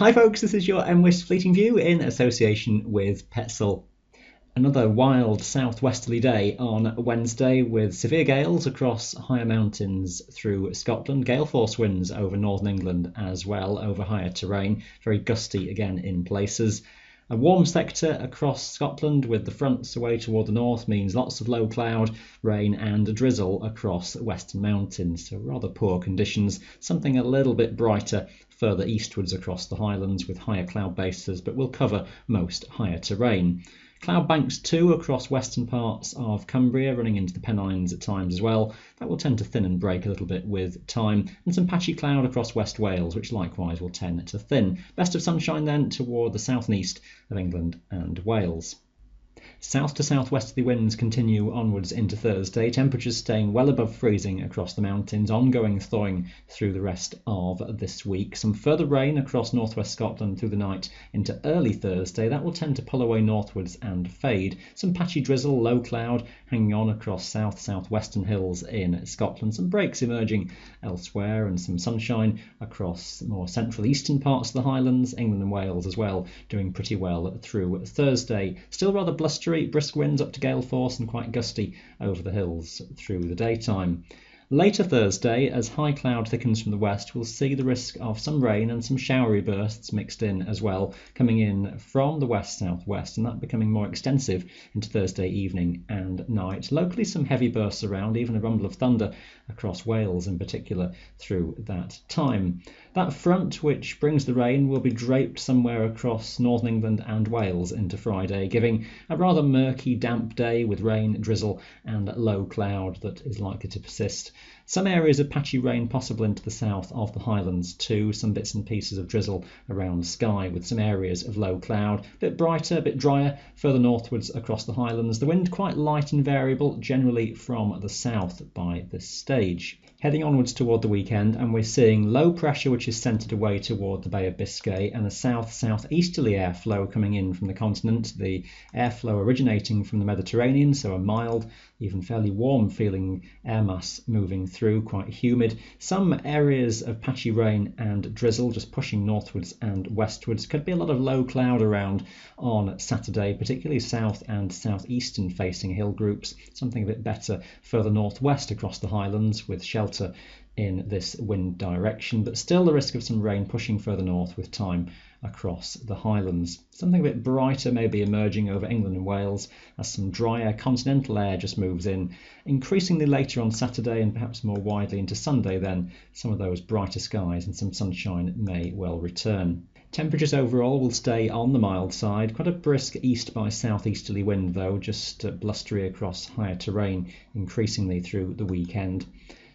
Hi folks, this is your MWIS Fleeting View in association with Petzl. Another wild southwesterly day on Wednesday with severe gales across higher mountains through Scotland, gale force winds over northern England as well over higher terrain, very gusty again in places. A warm sector across Scotland with the fronts away toward the north means lots of low cloud, rain and drizzle across western mountains, so rather poor conditions. Something a little bit brighter further eastwards across the Highlands with higher cloud bases, but will cover most higher terrain. Cloud banks too across western parts of Cumbria, running into the Pennines at times as well. That will tend to thin and break a little bit with time, and some patchy cloud across West Wales, which likewise will tend to thin. Best of sunshine then toward the south and east of England and Wales. South to southwesterly winds continue onwards into Thursday, temperatures staying well above freezing across the mountains, ongoing thawing through the rest of this week. Some further rain across northwest Scotland through the night into early Thursday. That will tend to pull away northwards and fade. Some patchy drizzle, low cloud hanging on across southwestern hills in Scotland. Some breaks emerging elsewhere and some sunshine across more central eastern parts of the Highlands, England and Wales as well, doing pretty well through Thursday. Still rather blustery, brisk winds up to gale force and quite gusty over the hills through the daytime. Later Thursday, as high cloud thickens from the west, we'll see the risk of some rain and some showery bursts mixed in as well, coming in from the west-southwest, and that becoming more extensive into Thursday evening and night. Locally, some heavy bursts around, even a rumble of thunder across Wales in particular through that time. That front which brings the rain will be draped somewhere across northern England and Wales into Friday, giving a rather murky, damp day with rain, drizzle and low cloud that is likely to persist. Some areas of patchy rain possible into the south of the Highlands too, some bits and pieces of drizzle around Skye with some areas of low cloud, a bit brighter, a bit drier further northwards across the Highlands. The wind quite light and variable, generally from the south by this stage. Heading onwards toward the weekend, and we're seeing low pressure which is centred away toward the Bay of Biscay and a south-southeasterly airflow coming in from the continent, the airflow originating from the Mediterranean, so a mild, even fairly warm feeling air mass moving through, quite humid. Some areas of patchy rain and drizzle just pushing northwards and westwards. Could be a lot of low cloud around on Saturday, particularly south and southeastern facing hill groups. Something a bit better further northwest across the Highlands with shelter in this wind direction, but still the risk of some rain pushing further north with time across the Highlands. Something a bit brighter may be emerging over England and Wales as some drier continental air just moves in, increasingly later on Saturday and perhaps more widely into Sunday. Then some of those brighter skies and some sunshine may well return. Temperatures overall will stay on the mild side, quite a brisk east by southeasterly wind though, just blustery across higher terrain increasingly through the weekend.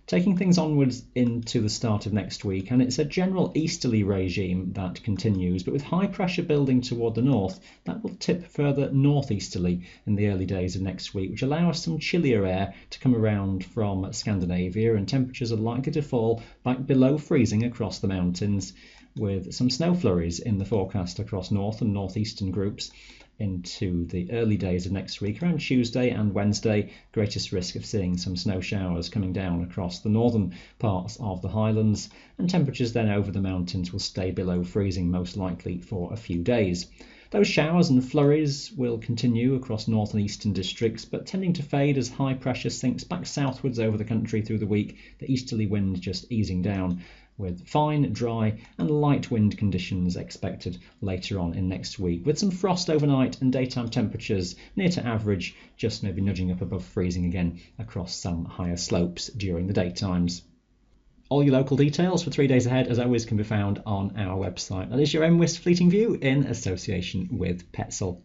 Taking things onwards into the start of next week, and it's a general easterly regime that continues, but with high pressure building toward the north, that will tip further northeasterly in the early days of next week, which allows some chillier air to come around from Scandinavia, and temperatures are likely to fall back below freezing across the mountains, with some snow flurries in the forecast across north and northeastern groups into the early days of next week. Around Tuesday and Wednesday, greatest risk of seeing some snow showers coming down across the northern parts of the Highlands, and temperatures then over the mountains will stay below freezing most likely for a few days. Those showers and flurries will continue across north and eastern districts, but tending to fade as high pressure sinks back southwards over the country through the week, the easterly wind just easing down, with fine, dry and light wind conditions expected later on in next week, with some frost overnight and daytime temperatures near to average, just maybe nudging up above freezing again across some higher slopes during the daytimes. All your local details for 3 days ahead, as always, can be found on our website. That is your MWIS Fleeting View in association with Petzl.